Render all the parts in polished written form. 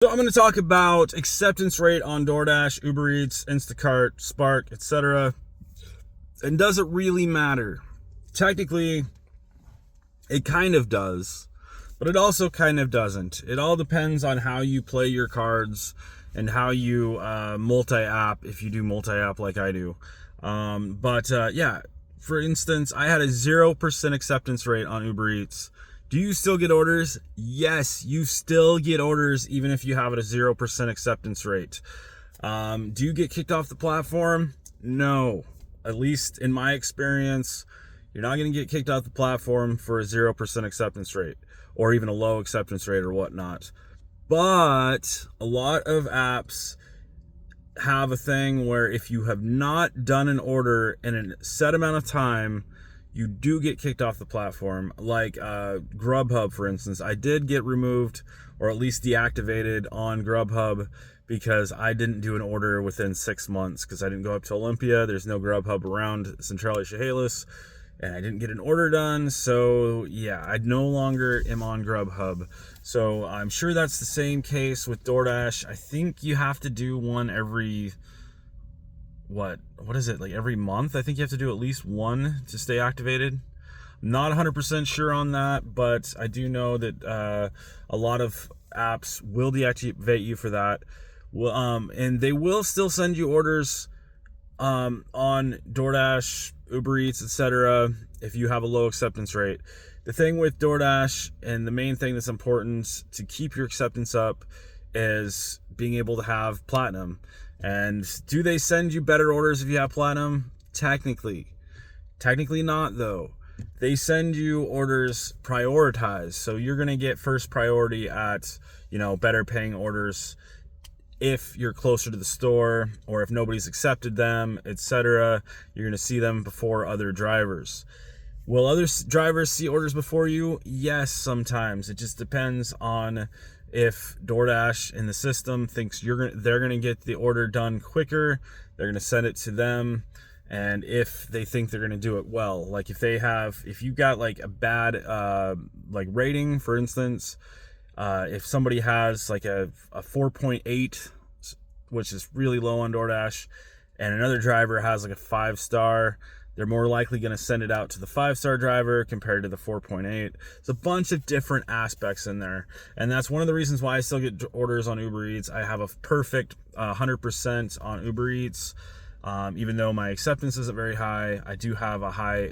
So I'm going to talk about acceptance rate on DoorDash, Uber Eats, Instacart, Spark, etc. And does it really matter? Technically, it kind of does, but it also kind of doesn't. It all depends on how you play your cards and how you multi-app, if you do multi-app like I do. Yeah, for instance, I had a 0% acceptance rate on Uber Eats. Do you still get orders? Yes, you still get orders even if you have a 0% acceptance rate. Do you get kicked off the platform? No. At least in my experience, you're not going to get kicked off the platform for a 0% acceptance rate or even a low acceptance rate or whatnot. But a lot of apps have a thing where if you have not done an order in a set amount of time, you do get kicked off the platform. Like GrubHub, for instance. I did get removed or at least deactivated on GrubHub because I didn't do an order within 6 months because I didn't go up to Olympia. There's no GrubHub around Centralia, Chehalis, and I didn't get an order done. So yeah, I no longer am on GrubHub. So I'm sure that's the same case with DoorDash. I think you have to do one every what is it, like every month? I think you have to do at least one to stay activated. I'm not 100% sure on that, but I do know that a lot of apps will deactivate you for that. And they will still send you orders on DoorDash, Uber Eats, etc. if you have a low acceptance rate. The thing with DoorDash, and the main thing that's important to keep your acceptance up, is being able to have platinum. And do they send you better orders if you have platinum? Technically not, though. They send you orders prioritized, so you're going to get first priority at, better paying orders if you're closer to the store or if nobody's accepted them, etc. You're going to see them before other drivers. Will other drivers see orders before you? Yes, sometimes. It just depends on if DoorDash in the system thinks they're going to get the order done quicker, they're going to send it to them. And if they think they're going to do it well, like if you got like a bad rating, for instance, if somebody has like a 4.8, which is really low on DoorDash, and another driver has like a 5-star, they're more likely going to send it out to the 5-star driver compared to the 4.8. There's a bunch of different aspects in there. And that's one of the reasons why I still get orders on Uber Eats. I have a perfect 100% on Uber Eats. Even though my acceptance isn't very high, I do have a high,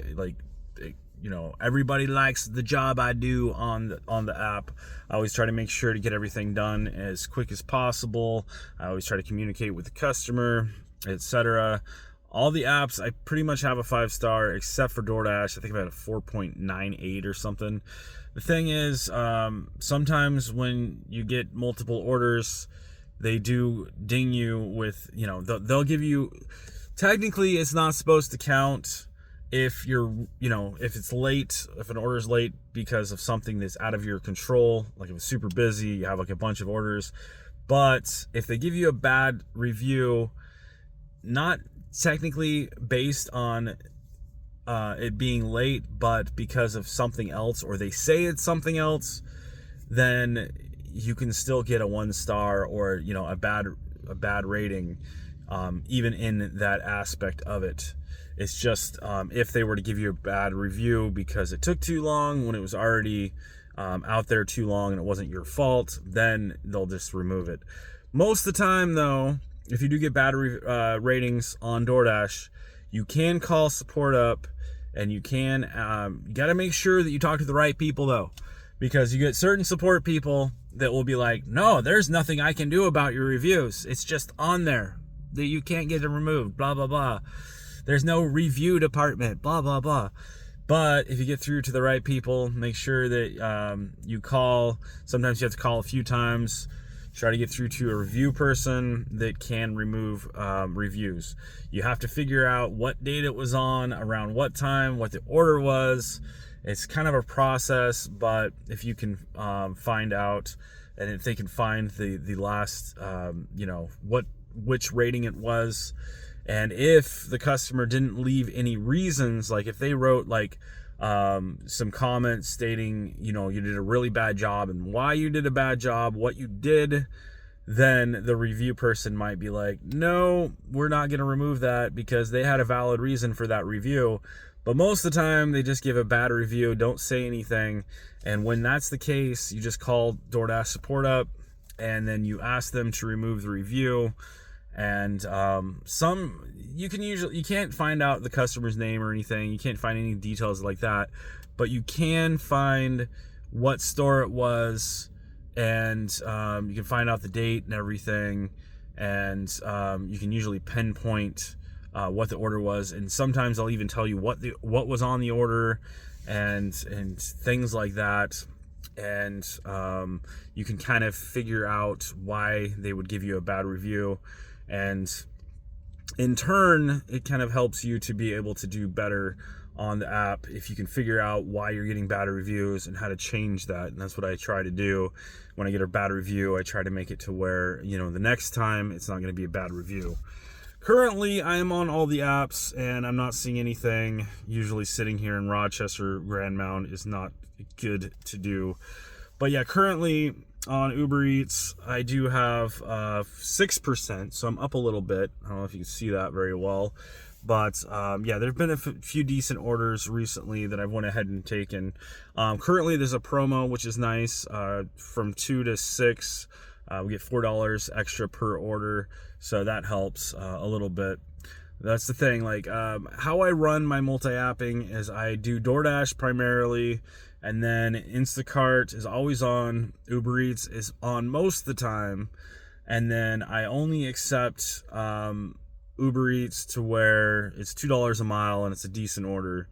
everybody likes the job I do on the app. I always try to make sure to get everything done as quick as possible. I always try to communicate with the customer, etc. All the apps, I pretty much have a 5-star except for DoorDash. I think I had a 4.98 or something. The thing is, sometimes when you get multiple orders, they do ding you with, they'll give you, technically it's not supposed to count if if it's late, if an order's late because of something that's out of your control, like if it's super busy, you have like a bunch of orders. But if they give you a bad review, not technically based on it being late, but because of something else, or they say it's something else, then you can still get a 1-star or a bad rating, even in that aspect of it. It's just if they were to give you a bad review because it took too long when it was already out there too long and it wasn't your fault, then they'll just remove it. Most of the time, though, if you do get bad ratings on DoorDash, you can call support up, and you got to make sure that you talk to the right people, though, because you get certain support people that will be like, no, there's nothing I can do about your reviews. It's just on there that you can't get it removed, blah, blah, blah. There's no review department, blah, blah, blah. But if you get through to the right people, make sure that you call. Sometimes you have to call a few times. Try to get through to a review person that can remove reviews. You have to figure out what date it was on, around what time, what the order was. It's kind of a process, but if you can find out, and if they can find the last, which rating it was, and if the customer didn't leave any reasons, like if they wrote some comments stating, you did a really bad job and why you did a bad job, what you did, then the review person might be like, no, we're not going to remove that because they had a valid reason for that review. But most of the time, they just give a bad review, don't say anything. And when that's the case, you just call DoorDash support up, and then you ask them to remove the review. And you can't find out the customer's name or anything. You can't find any details like that. But you can find what store it was, and you can find out the date and everything. And you can usually pinpoint what the order was, and sometimes they'll even tell you what was on the order and things like that. And you can kind of figure out why they would give you a bad review, and in turn it kind of helps you to be able to do better on the app if you can figure out why you're getting bad reviews and how to change that. And that's what I try to do. When I get a bad review, I try to make it to where, the next time it's not going to be a bad review. Currently, I am on all the apps, and I'm not seeing anything. Usually sitting here in Rochester, Grand Mound is not good to do. But yeah, currently on Uber Eats, I do have 6%, so I'm up a little bit. I don't know if you can see that very well. But yeah, there have been a few decent orders recently that I've went ahead and taken. Currently, there's a promo, which is nice. From 2 to 6, we get $4 extra per order. So that helps a little bit. That's the thing. Like how I run my multi-apping is I do DoorDash primarily, and then Instacart is always on. Uber Eats is on most of the time, and then I only accept Uber Eats to where it's $2 a mile and it's a decent order.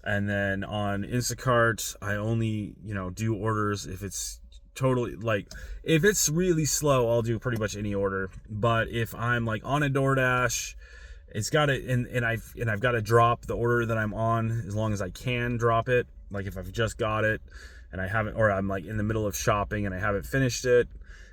And then on Instacart, I only do orders if it's totally, like, if it's really slow, I'll do pretty much any order. But if I'm like on a DoorDash, it's got to, and I've got to drop the order that I'm on as long as I can drop it. Like if I've just got it and I haven't, or I'm like in the middle of shopping and I haven't finished it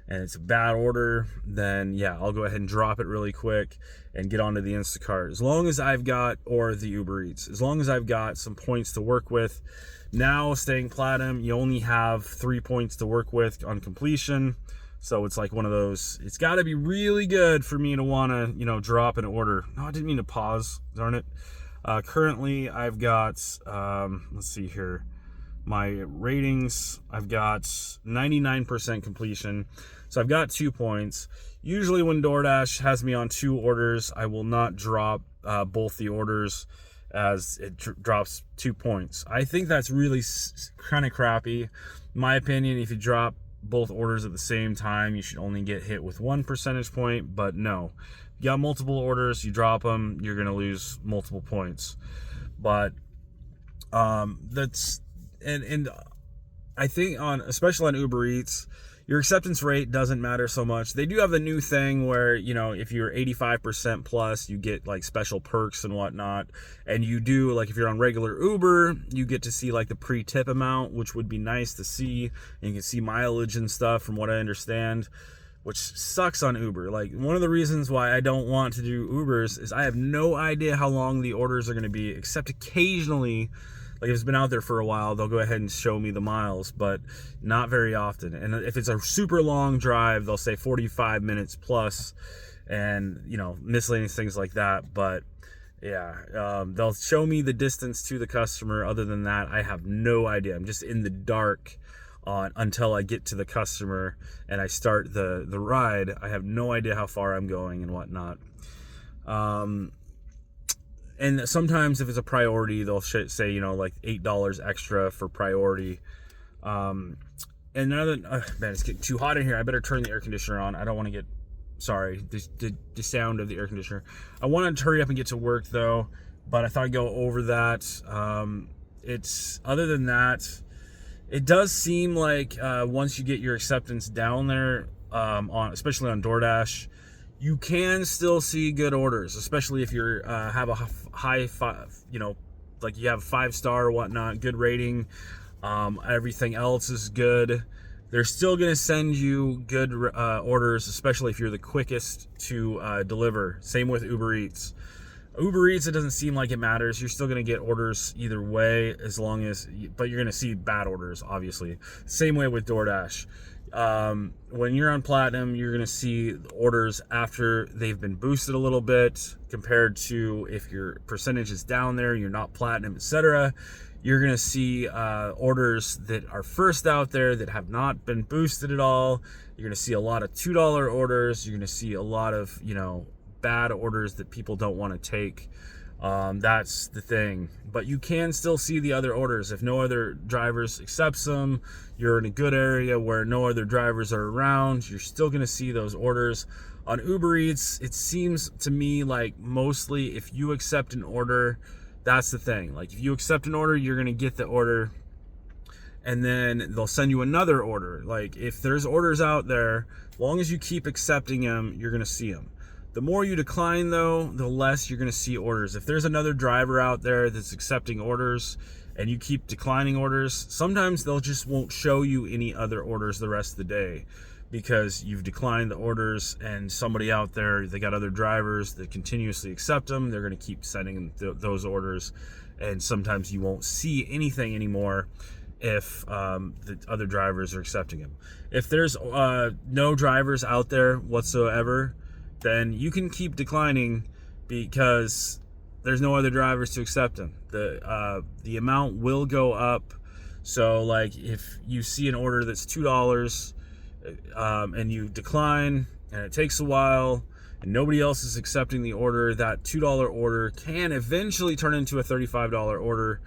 and it's a bad order, then yeah, I'll go ahead and drop it really quick and get onto the Instacart. As long as I've got, or the Uber Eats, as long as I've got some points to work with. Now, staying platinum, you only have 3 points to work with on completion. So it's like one of those, it's got to be really good for me to want to, drop an order. No, I didn't mean to pause, darn it. Currently, I've got, let's see here, my ratings, I've got 99% completion. So I've got 2 points. Usually when DoorDash has me on 2 orders, I will not drop both the orders, as it drops 2 points. I think that's really kind of crappy. In my opinion, if you drop both orders at the same time, you should only get hit with 1 percentage point. But no, you got multiple orders, you drop them, you're going to lose multiple points. But that's, and I think especially on Uber Eats, your acceptance rate doesn't matter so much. They do have the new thing where, if you're 85% plus, you get like special perks and whatnot. And you do, like if you're on regular Uber, you get to see like the pre-tip amount, which would be nice to see. And you can see mileage and stuff from what I understand, which sucks on Uber. Like one of the reasons why I don't want to do Ubers is I have no idea how long the orders are going to be, except occasionally. Like if it's been out there for a while, they'll go ahead and show me the miles, but not very often. And if it's a super long drive, they'll say 45 minutes plus, and miscellaneous things like that. But yeah, they'll show me the distance to the customer. Other than that, I have no idea. I'm just in the dark until I get to the customer and I start the ride. I have no idea how far I'm going and whatnot. And sometimes if it's a priority, they'll say, like $8 extra for priority. And another, man, it's getting too hot in here. I better turn the air conditioner on. I don't want to get, sorry, the sound of the air conditioner. I wanted to hurry up and get to work though, but I thought I'd go over that. Other than that, it does seem like once you get your acceptance down there, especially on DoorDash, you can still see good orders, especially if you're have a high like you have 5-star or whatnot, good rating. Everything else is good. They're still going to send you good orders, especially if you're the quickest to deliver. Same with Uber Eats. Uber Eats, it doesn't seem like it matters. You're still going to get orders either way, but you're going to see bad orders, obviously. Same way with DoorDash. When you're on Platinum, you're going to see orders after they've been boosted a little bit compared to if your percentage is down there, you're not Platinum, etc. You're going to see orders that are first out there that have not been boosted at all. You're going to see a lot of $2 orders. You're going to see a lot of, bad orders that people don't want to take. That's the thing. But you can still see the other orders. If no other drivers accepts them, you're in a good area where no other drivers are around, you're still going to see those orders. On Uber Eats, it seems to me like mostly if you accept an order, that's the thing. Like if you accept an order, you're going to get the order and then they'll send you another order. Like if there's orders out there, as long as you keep accepting them, you're going to see them. The more you decline, though, the less you're going to see orders. If there's another driver out there that's accepting orders and you keep declining orders, sometimes they'll just won't show you any other orders the rest of the day because you've declined the orders and somebody out there, they got other drivers that continuously accept them. They're going to keep sending those orders, and sometimes you won't see anything anymore if the other drivers are accepting them. If there's no drivers out there whatsoever, then you can keep declining because there's no other drivers to accept them. The amount will go up. So like if you see an order that's $2 and you decline and it takes a while and nobody else is accepting the order, that $2 order can eventually turn into a $35 order.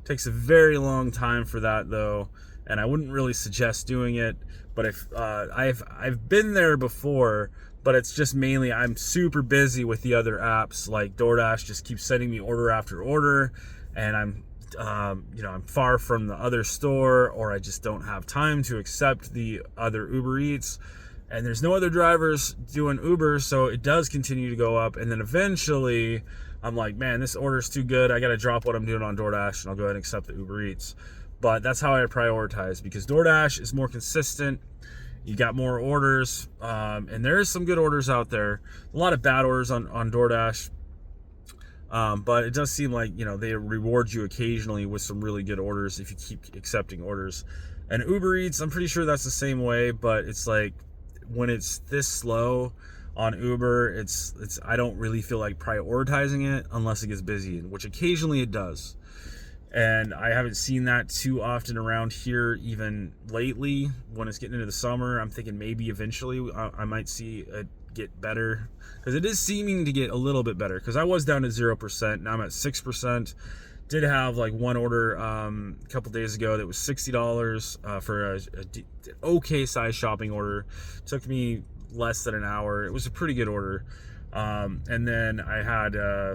It takes a very long time for that though, and I wouldn't really suggest doing it. But if I've been there before, but it's just mainly I'm super busy with the other apps. Like Doordash just keeps sending me order after order, and I'm far from the other store, or I just don't have time to accept the other Uber Eats, and there's no other drivers doing Uber, so it does continue to go up. And then eventually I'm like, man, this order's too good, I gotta drop what I'm doing on Doordash and I'll go ahead and accept the Uber Eats. But that's how I prioritize, because Doordash is more consistent. You got more orders, and there is some good orders out there. A lot of bad orders on Doordash, but it does seem like they reward you occasionally with some really good orders if you keep accepting orders. And Uber Eats, I'm pretty sure that's the same way, but it's like when it's this slow on Uber, it's I don't really feel like prioritizing it unless it gets busy, which occasionally it does. And I haven't seen that too often around here even lately. When it's getting into the summer, I'm thinking maybe eventually I might see it get better, because it is seeming to get a little bit better, because I was down to 0%, now I'm at 6%. Did have like one order a couple days ago that was $60 for a okay size shopping order. Took me less than an hour. It was a pretty good order. And then I had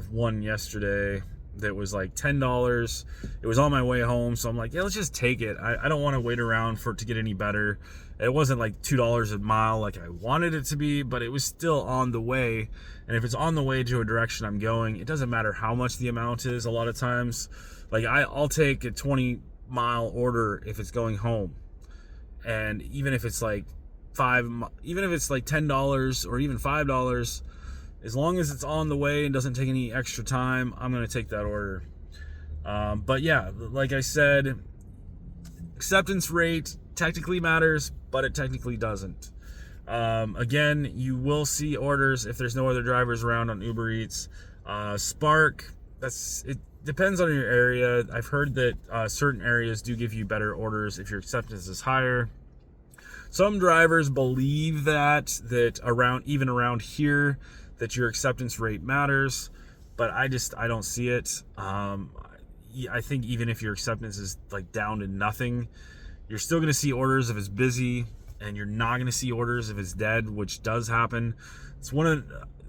one yesterday that was like $10. It was on my way home, so I'm like, yeah, let's just take it. I don't want to wait around for it to get any better. It wasn't like $2 a mile like I wanted it to be, but it was still on the way. And if it's on the way to a direction I'm going, it doesn't matter how much the amount is. A lot of times, like I'll take a 20-mile order if it's going home, and even if it's like $10 or even $5, as long as it's on the way and doesn't take any extra time, I'm going to take that order. But yeah, like I said, acceptance rate technically matters, but it technically doesn't. Again, you will see orders if there's no other drivers around on Uber Eats. Spark, it depends on your area. I've heard that certain areas do give you better orders if your acceptance is higher. Some drivers believe that around here, that your acceptance rate matters, but I don't see it. I think even if your acceptance is like down to nothing, you're still going to see orders if it's busy, and you're not going to see orders if it's dead, which does happen.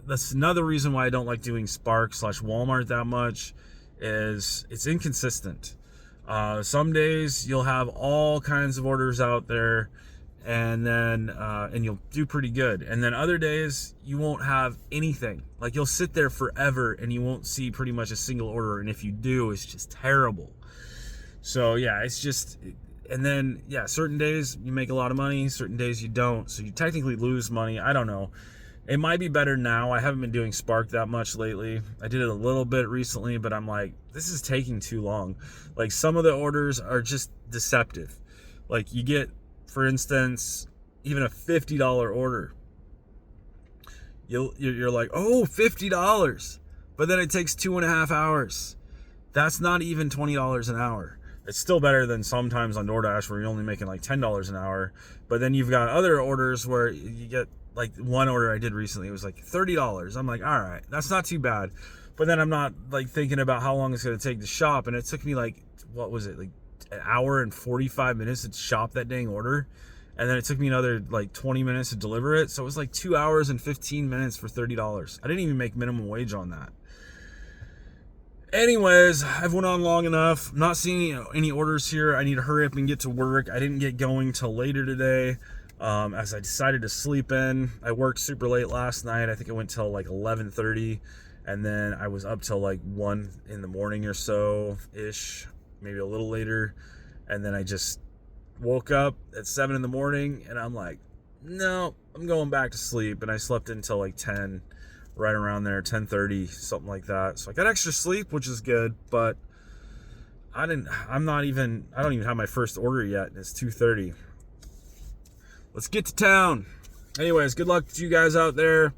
That's another reason why I don't like doing Spark/Walmart that much, is it's inconsistent. Some days you'll have all kinds of orders out there, and then and you'll do pretty good, and then other days you won't have anything. Like you'll sit there forever and you won't see pretty much a single order, and if you do, it's just terrible. So yeah, it's just, and then yeah, certain days you make a lot of money, certain days you don't, so you technically lose money. I don't know, it might be better now. I haven't been doing Spark that much lately. I did it a little bit recently, but I'm like, this is taking too long. Like some of the orders are just deceptive. Like you get, for instance, even a $50 order. You're like, oh, $50. But then it takes 2.5 hours. That's not even $20 an hour. It's still better than sometimes on DoorDash where you're only making like $10 an hour. But then you've got other orders where you get, like one order I did recently, it was like $30. I'm like, all right, that's not too bad. But then I'm not like thinking about how long it's going to take to shop. And it took me like, what was it? Like an hour and 45 minutes to shop that dang order. And then it took me another like 20 minutes to deliver it. So it was like 2 hours and 15 minutes for $30. I didn't even make minimum wage on that. Anyways, I've went on long enough. I'm not seeing any orders here. I need to hurry up and get to work. I didn't get going till later today, as I decided to sleep in. I worked super late last night. I think I went till like 11:30, and then I was up till like 1 in the morning or so ish, maybe a little later. And then I just woke up at 7 in the morning, and I'm like, no, I'm going back to sleep. And I slept until like 10. Right around there, 10:30, something like that. So I got extra sleep, which is good, but I don't even have my first order yet, and it's 2:30. Let's get to town. Anyways, good luck to you guys out there.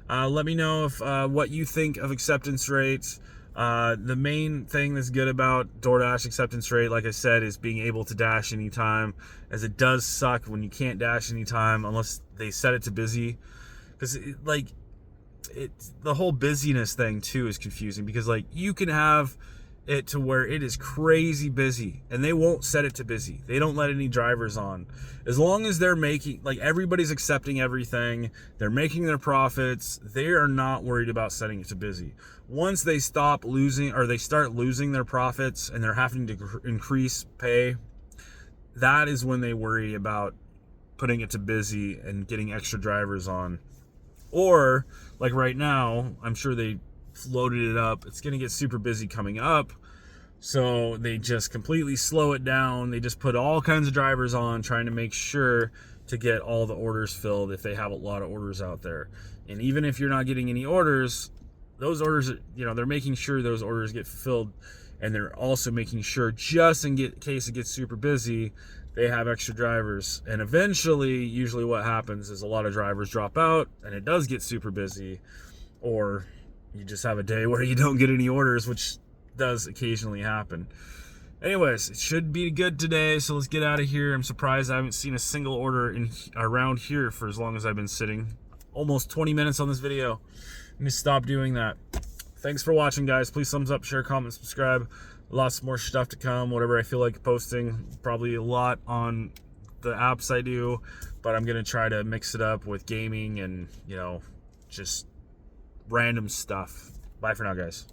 Let me know if what you think of acceptance rates. The main thing that's good about DoorDash acceptance rate, like I said, is being able to dash anytime, as it does suck when you can't dash anytime unless they set it to busy. Because the whole busyness thing too is confusing, because like you can have it to where it is crazy busy and they won't set it to busy. They don't let any drivers on. As long as they're making, like, everybody's accepting everything, they're making their profits, they are not worried about setting it to busy. Once they stop losing, or they start losing their profits and they're having to increase pay, that is when they worry about putting it to busy and getting extra drivers on. Or, like right now, I'm sure they loaded it up. It's going to get super busy coming up. So they just completely slow it down. They just put all kinds of drivers on, trying to make sure to get all the orders filled if they have a lot of orders out there. And even if you're not getting any orders, those orders, they're making sure those orders get filled. And they're also making sure, just in case it gets super busy, they have extra drivers. And eventually, usually what happens is a lot of drivers drop out and it does get super busy. Or you just have a day where you don't get any orders, which does occasionally happen. Anyways, it should be good today, so let's get out of here. I'm surprised I haven't seen a single order around here for as long as I've been sitting. Almost 20 minutes on this video. Let me stop doing that. Thanks for watching, guys. Please thumbs up, share, comment, subscribe. Lots more stuff to come, whatever I feel like posting. Probably a lot on the apps I do, but I'm going to try to mix it up with gaming and, just random stuff. Bye for now, guys.